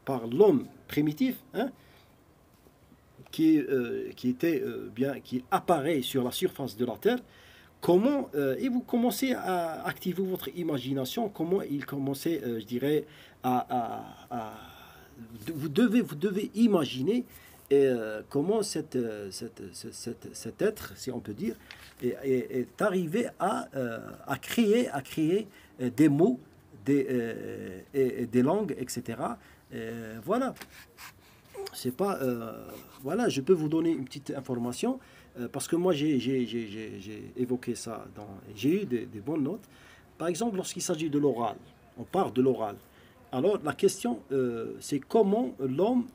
par l'homme primitif, hein, qui était bien, qui apparaît sur la surface de la Terre. Comment et vous commencez à activer votre imagination. Comment il commençait, je dirais, vous devez imaginer comment cet être, si on peut dire, est arrivé à créer des mots, des langues, etc. Voilà. C'est pas, voilà, je peux vous donner une petite information parce que moi j'ai évoqué ça, j'ai eu des bonnes notes. Par exemple, lorsqu'il s'agit de l'oral, on parle de l'oral. Alors la question, c'est comment l'homme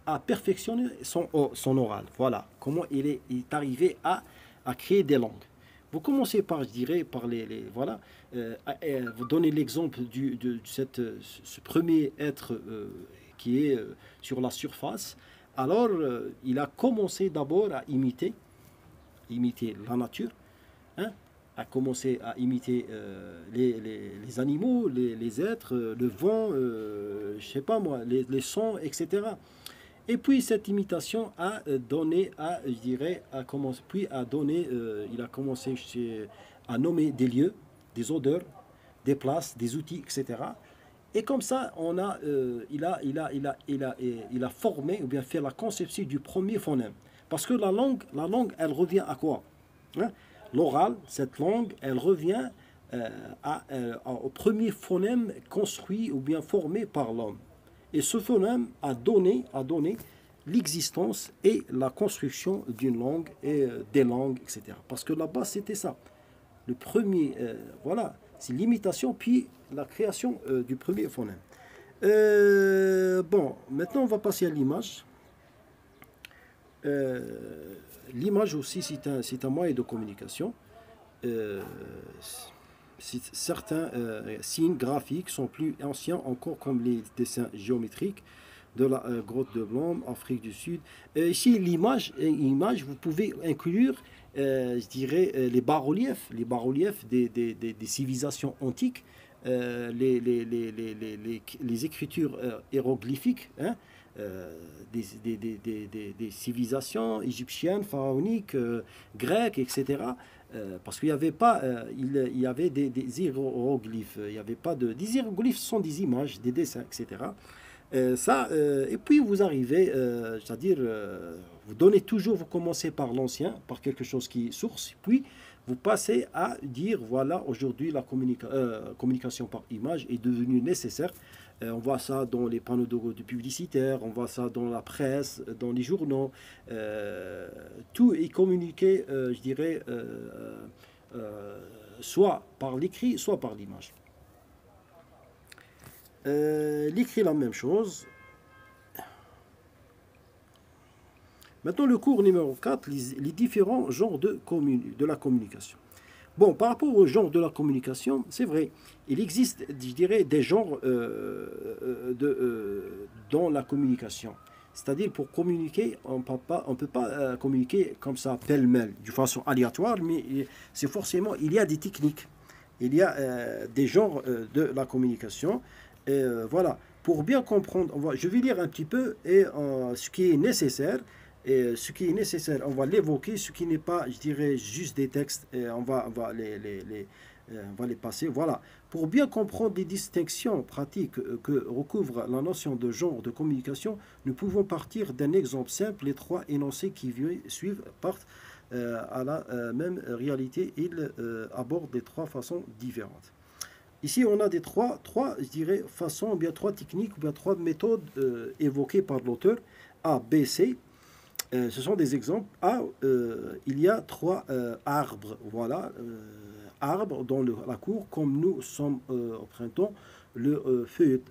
a perfectionné son oral. Voilà, comment il est arrivé à créer des langues. Vous commencez par, je dirais, par voilà, vous donnez l'exemple de ce premier être qui est sur la surface. Alors, il a commencé d'abord à imiter la nature, hein, a commencé à imiter les animaux, les êtres, le vent, je sais pas moi, les sons, etc. Et puis cette imitation a donné, je dirais, il a commencé à nommer des lieux, des odeurs, des places, des outils, etc. Et comme ça, il a formé ou bien fait la conception du premier phonème. Parce que la langue, elle revient à quoi, hein? L'oral, cette langue, elle revient au premier phonème construit ou bien formé par l'homme. Et ce phonème a donné l'existence et la construction d'une langue et des langues, etc. Parce que là-bas, c'était ça. Le premier, voilà, c'est l'imitation, puis la création du premier phonème. Bon, maintenant, on va passer à l'image. L'image aussi, c'est un moyen de communication. Certains signes graphiques sont plus anciens encore, comme les dessins géométriques de la grotte de Blom, Afrique du Sud. Ici, l'image, vous pouvez inclure, je dirais, les bas-reliefs des civilisations antiques, les écritures hiéroglyphiques, hein, des civilisations égyptiennes, pharaoniques, grecques, etc. Parce qu'il n'y avait pas, il y avait des hiéroglyphes. Il y avait pas des hiéroglyphes sont des images, des dessins, etc. Et puis vous arrivez, c'est-à-dire, vous donnez toujours, vous commencez par l'ancien, par quelque chose qui est source, puis vous passez à dire, voilà, aujourd'hui la communication par image est devenue nécessaire. On voit ça dans les panneaux de publicitaires, on voit ça dans la presse, dans les journaux. Tout est communiqué, je dirais, soit par l'écrit, soit par l'image. L'écrit, la même chose. Maintenant, le cours numéro 4, les différents genres de la communication. Bon, par rapport au genre de la communication, c'est vrai, il existe, je dirais, des genres dans la communication. C'est-à-dire, pour communiquer, on ne peut pas communiquer comme ça, pêle-mêle, de façon aléatoire, mais c'est forcément, il y a des techniques, il y a des genres de la communication. Et voilà, pour bien comprendre, je vais lire un petit peu et ce qui est nécessaire. Et ce qui est nécessaire, on va l'évoquer. Ce qui n'est pas, je dirais, juste des textes, et on va les passer. Voilà. Pour bien comprendre les distinctions pratiques que recouvre la notion de genre de communication, nous pouvons partir d'un exemple simple. Les trois énoncés qui suivent partent à la même réalité. Ils abordent les trois façons différentes. Ici, on a trois, je dirais, façons, ou bien trois techniques, ou bien trois méthodes évoquées par l'auteur, A, B, C. Ce sont des exemples. A, il y a trois arbres, voilà, arbres dans la cour, comme nous sommes au printemps, le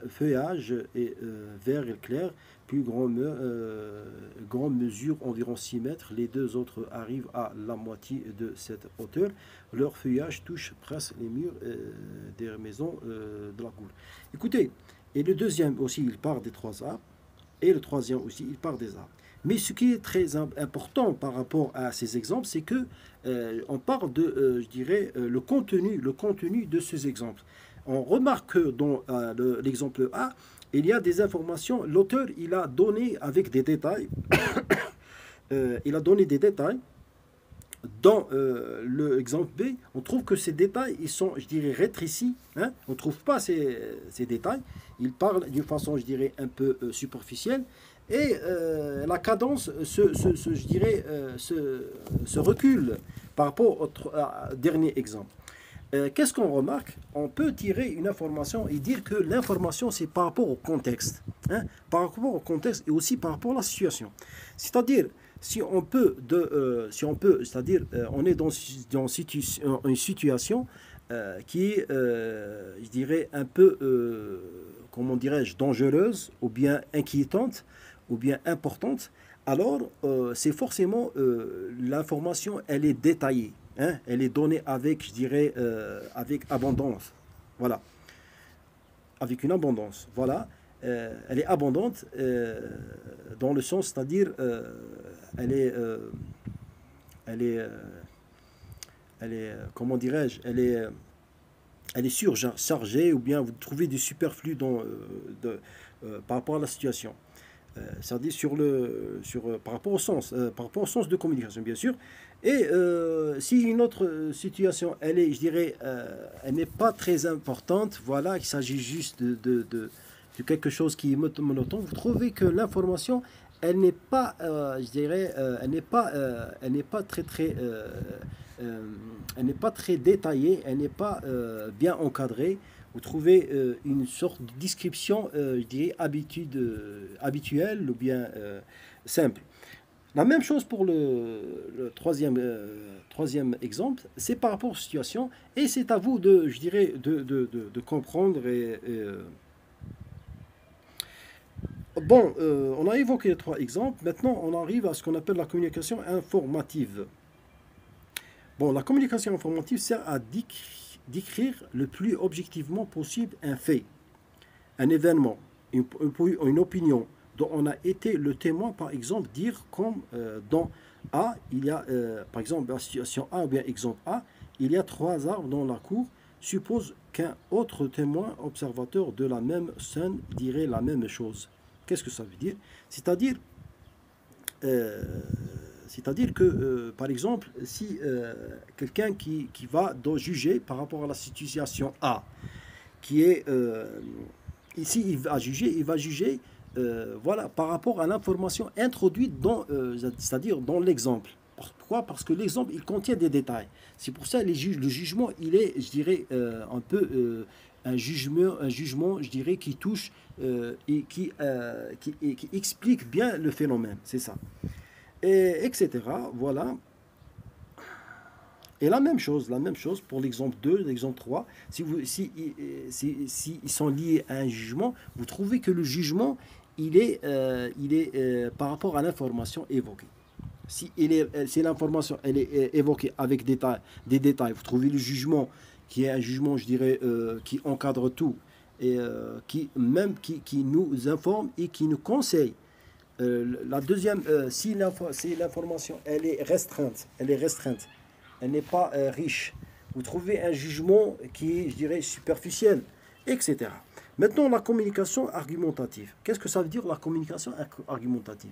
feuillage est vert et clair, plus grand mesure environ 6 mètres, les deux autres arrivent à la moitié de cette hauteur, leur feuillage touche presque les murs des maisons de la cour. Écoutez, et le deuxième aussi, il part des trois arbres, et le troisième aussi, il part des arbres. Mais ce qui est très important par rapport à ces exemples, c'est que on parle de, je dirais, le contenu de ces exemples. on remarque que dans l'exemple A, il y a des informations, l'auteur il a donné avec des détails, il a donné des détails. Dans l'exemple B, on trouve que ces détails, ils sont, je dirais, rétrécis. Hein? On ne trouve pas ces détails. Il parle d'une façon, je dirais, un peu superficielle. Et la cadence, je dirais, se recule par rapport au dernier exemple. Qu'est-ce qu'on remarque? On peut tirer une information et dire que l'information, c'est par rapport au contexte. Hein? Par rapport au contexte et aussi par rapport à la situation. C'est-à-dire, si on peut, c'est-à-dire, on est dans une situation qui est, je dirais, un peu, comment dirais-je, dangereuse, ou bien inquiétante, ou bien importante, alors c'est forcément l'information, elle est détaillée, hein, elle est donnée avec, je dirais, avec abondance, voilà, avec une abondance, voilà. Elle est abondante dans le sens, c'est-à-dire elle est, comment dirais-je, elle est surchargée ou bien vous trouvez du superflu par rapport à la situation. C'est-à-dire par rapport au sens de communication, bien sûr. Et si une autre situation, elle est, je dirais, elle n'est pas très importante, voilà, il s'agit juste de quelque chose qui est monotone, vous trouvez que l'information, elle n'est pas, je dirais, elle n'est pas elle n'est pas très détaillée, elle n'est pas bien encadrée. Vous trouvez une sorte de description, je dirais, habituelle ou bien simple. La même chose pour le troisième exemple, c'est par rapport aux situations, et c'est à vous de, je dirais, de comprendre bon, on a évoqué les trois exemples. Maintenant, on arrive à ce qu'on appelle la communication informative. Bon, la communication informative sert à décrire le plus objectivement possible un fait, un événement, une opinion dont on a été le témoin. Par exemple, dire comme dans A, il y a, par exemple, la situation A ou bien exemple A, il y a 3 arbres dans la cour. Suppose qu'un autre témoin observateur de la même scène dirait la même chose. Qu'est-ce que ça veut dire? C'est-à-dire que, par exemple, si quelqu'un qui va juger par rapport à la situation A, qui est ici, il va juger voilà, par rapport à l'information introduite c'est-à-dire dans l'exemple. Pourquoi? Parce que l'exemple, il contient des détails. C'est pour ça que le jugement, il est, je dirais, un peu un jugement, je dirais, qui touche et qui explique bien le phénomène. C'est ça. Et, etc. Voilà. Et la même chose pour l'exemple 2, l'exemple 3. Si ils sont liés à un jugement, vous trouvez que le jugement, il est par rapport à l'information évoquée. Si l'information elle est évoquée avec des détails, vous trouvez le jugement qui est un jugement, je dirais, qui encadre tout et qui nous informe et qui nous conseille. La deuxième, si l'information elle est restreinte, elle n'est pas riche, vous trouvez un jugement qui est, je dirais, superficiel, etc. Maintenant, la communication argumentative. Qu'est-ce que ça veut dire la communication argumentative?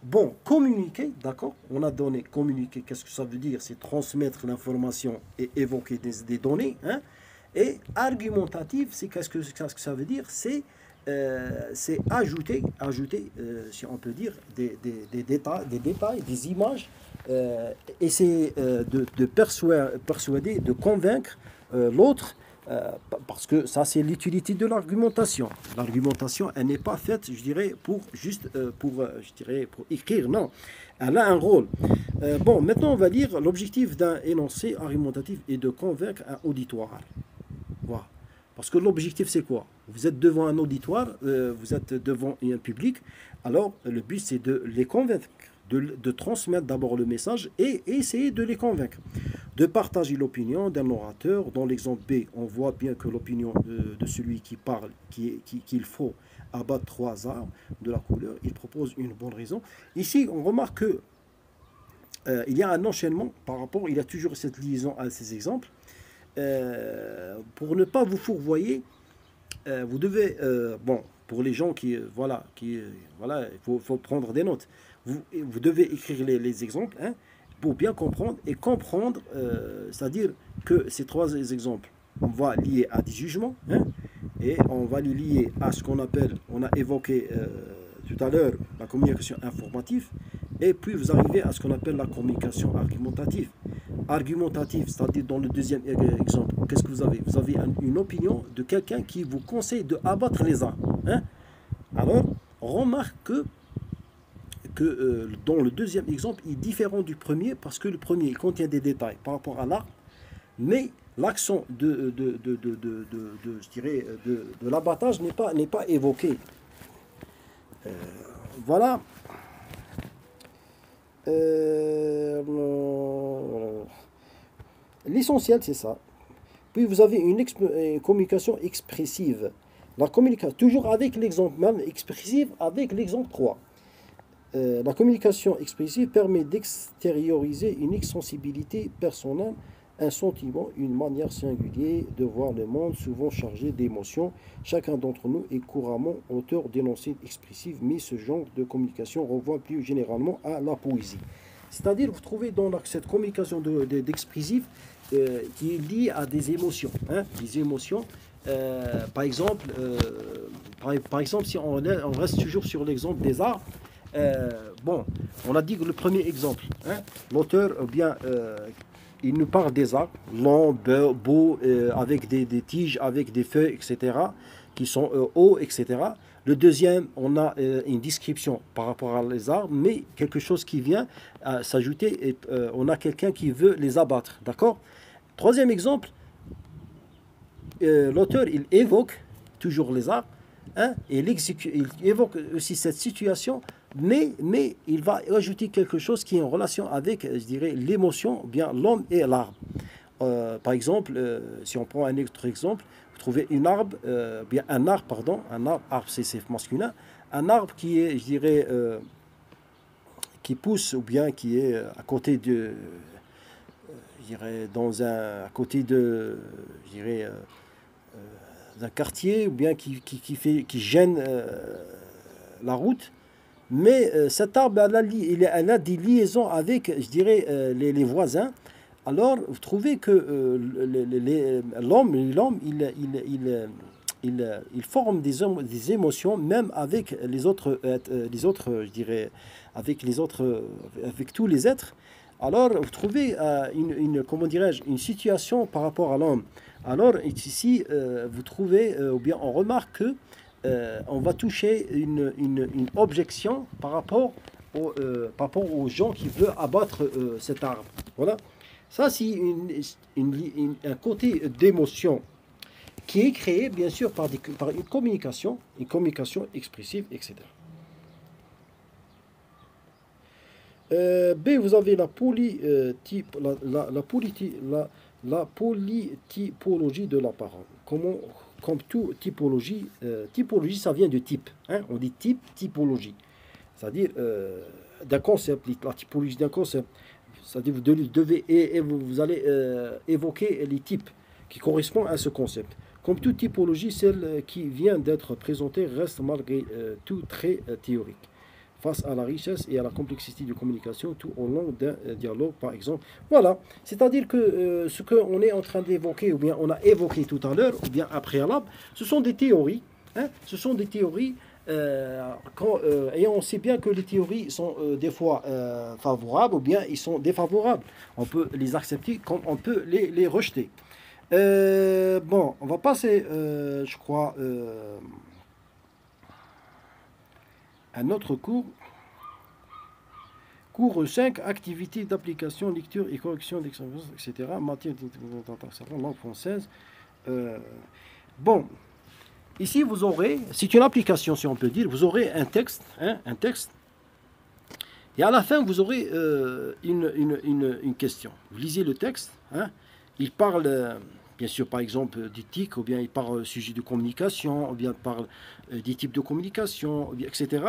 Bon, communiquer, d'accord, on a donné communiquer, qu'est-ce que ça veut dire? C'est transmettre l'information et évoquer des données. Hein? Et argumentative, c'est qu'est-ce que ça veut dire? C'est ajouter si on peut dire, des détails, des images, essayer de persuader, de convaincre l'autre, parce que ça, c'est l'utilité de l'argumentation. L'argumentation, elle n'est pas faite, je dirais, pour écrire, non. Elle a un rôle. Bon, maintenant, on va dire l'objectif d'un énoncé argumentatif est de convaincre un auditoire. Voilà. Parce que l'objectif, c'est quoi? Vous êtes devant un auditoire, vous êtes devant un public, alors le but, c'est de les convaincre, de transmettre d'abord le message et essayer de les convaincre. De partager l'opinion d'un orateur. Dans l'exemple B, on voit bien que l'opinion de celui qui parle, qu'il faut abattre 3 arbres de la couleur, il propose une bonne raison. Ici, on remarque que il y a un enchaînement par rapport, il y a toujours cette liaison à ces exemples. pour ne pas vous fourvoyer, vous devez, bon, pour les gens voilà, voilà, faut prendre des notes. Vous devez écrire les exemples, hein, pour bien comprendre et comprendre, c'est-à-dire que ces trois exemples, on va lier à des jugements, hein, et on va les lier à ce qu'on appelle, on a évoqué tout à l'heure, la communication informative, et puis vous arrivez à ce qu'on appelle la communication argumentative. Argumentative, c'est-à-dire dans le deuxième exemple, qu'est-ce que vous avez? Vous avez une opinion de quelqu'un qui vous conseille de abattre les arbres. Hein? Alors, remarque que dans le deuxième exemple, il est différent du premier parce que le premier il contient des détails par rapport à l'arbre, mais l'accent je dirais, de l'abattage n'est pas évoqué. Voilà. L'essentiel, c'est ça. Puis vous avez une communication expressive. La communication, toujours avec l'exemple, même expressive avec l'exemple 3. La communication expressive permet d'extérioriser une sensibilité personnelle, un sentiment, une manière singulière de voir le monde, souvent chargé d'émotions. Chacun d'entre nous est couramment auteur d'énoncés expressifs, mais ce genre de communication renvoie plus généralement à la poésie. C'est-à-dire, vous trouvez dans cette communication d'expressif qui est liée à des émotions. Hein, des émotions. Par exemple, si on reste toujours sur l'exemple des arbres, bon, on a dit que le premier exemple, hein, l'auteur, bien, il nous parle des arbres, longs, beaux, avec des tiges, avec des feuilles, etc., qui sont hauts, etc. Le deuxième, on a une description par rapport à les arbres, mais quelque chose qui vient s'ajouter, et on a quelqu'un qui veut les abattre, d'accord? Troisième exemple, l'auteur, il évoque toujours les arbres, hein, et il évoque aussi cette situation, mais il va ajouter quelque chose qui est en relation avec, je dirais, l'émotion, bien l'homme et l'arbre. Par exemple, si on prend un autre exemple, vous trouvez bien un arbre, pardon, arbre c'est masculin, un arbre qui est, je dirais, qui pousse ou bien qui est à côté de, je dirais, à côté de, je dirais, d'un quartier ou bien qui gêne la route. Mais cet arbre, elle a des liaisons avec, je dirais, les voisins. Alors, vous trouvez que l'homme, il forme des émotions, même avec les autres, je dirais, avec tous les êtres. Alors, vous trouvez comment dirais-je, une situation par rapport à l'homme. Alors, ici, vous trouvez, ou bien on remarque que on va toucher une objection par rapport aux gens qui veulent abattre cet arbre. Voilà. Ça, c'est un côté d'émotion qui est créé, bien sûr, par une communication expressive, etc. B, vous avez la polytypologie de la parole. Comme toute typologie, typologie, ça vient de type. Hein? On dit type, typologie. C'est-à-dire d'un concept, la typologie d'un concept. C'est-à-dire vous allez évoquer les types qui correspondent à ce concept. Comme toute typologie, celle qui vient d'être présentée reste malgré tout très théorique. Face à la richesse et à la complexité de communication tout au long d'un dialogue, par exemple. Voilà, c'est-à-dire que ce qu'on est en train d'évoquer, ou bien on a évoqué tout à l'heure, ou bien à préalable, ce sont des théories. Hein, ce sont des théories, et on sait bien que les théories sont des fois favorables, ou bien ils sont défavorables. On peut les accepter comme on peut les rejeter. Bon, on va passer, je crois, un autre cours. Cours 5, activités d'application, lecture et correction d'expression, etc. Matière d'interprétation, langue française. Bon, ici vous aurez, c'est une application si on peut dire, vous aurez un texte, hein, et à la fin vous aurez une question. Vous lisez le texte, hein, il parle... bien sûr, par exemple, d'éthique, ou bien il parle au sujet de communication, ou bien il parle des types de communication, etc.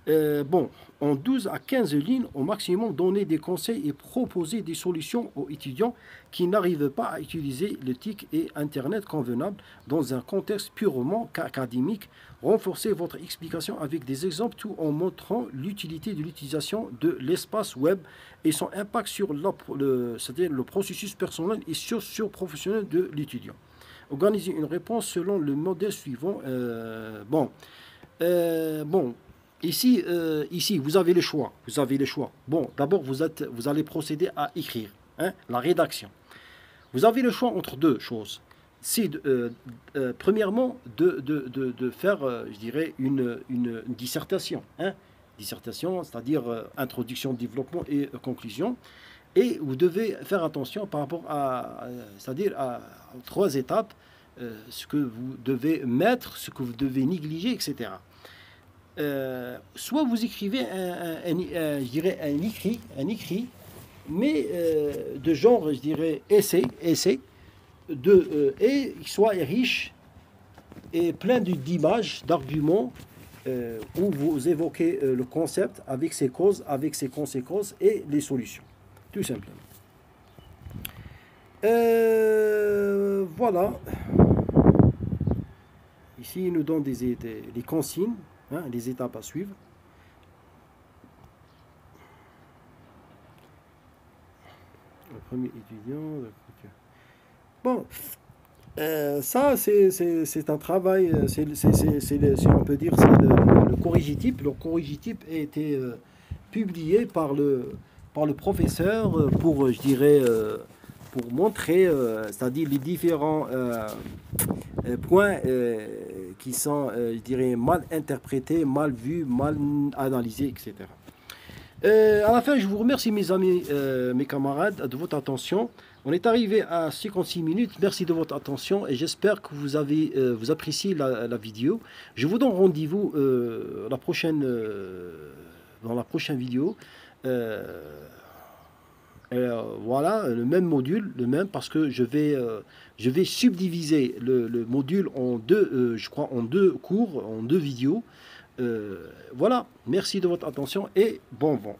Bon, en 12 à 15 lignes au maximum, donner des conseils et proposer des solutions aux étudiants qui n'arrivent pas à utiliser le TIC et Internet convenable dans un contexte purement académique. Renforcez votre explication avec des exemples tout en montrant l'utilité de l'utilisation de l'espace web et son impact sur c'est-à-dire le processus personnel et socio-professionnel de l'étudiant. Organisez une réponse selon le modèle suivant. Bon, ici, vous avez le choix. Vous avez le choix. Bon, d'abord, vous allez procéder à écrire, hein, la rédaction. Vous avez le choix entre deux choses. C'est, premièrement, de faire, je dirais, une dissertation. Hein, dissertation, c'est-à-dire introduction, développement et conclusion. Et vous devez faire attention par rapport à, c'est-à-dire à trois étapes, ce que vous devez mettre, ce que vous devez négliger, etc. Soit vous écrivez je dirais un écrit, mais de genre, je dirais, essai, et soit riche et plein d'images, d'arguments, où vous évoquez le concept avec ses causes, avec ses conséquences et les solutions, tout simplement. Voilà. Ici, il nous donne les consignes, hein, les étapes à suivre. Le premier étudiant. Bon, ça, c'est un travail, on peut dire, c'est le corrigitype. Le corrigitype a été publié par le professeur pour, je dirais, pour montrer, c'est-à-dire les différents points qui sont, je dirais, mal interprétés, mal vus, mal analysés, etc. À la fin, je vous remercie, mes amis, mes camarades, de votre attention. On est arrivé à 56 minutes. Merci de votre attention et j'espère que vous appréciez la vidéo. Je vous donne rendez-vous dans la prochaine vidéo. Voilà, le même module, parce que je vais subdiviser le module en deux, je crois, en deux cours, en deux vidéos. Voilà, merci de votre attention et bon vent.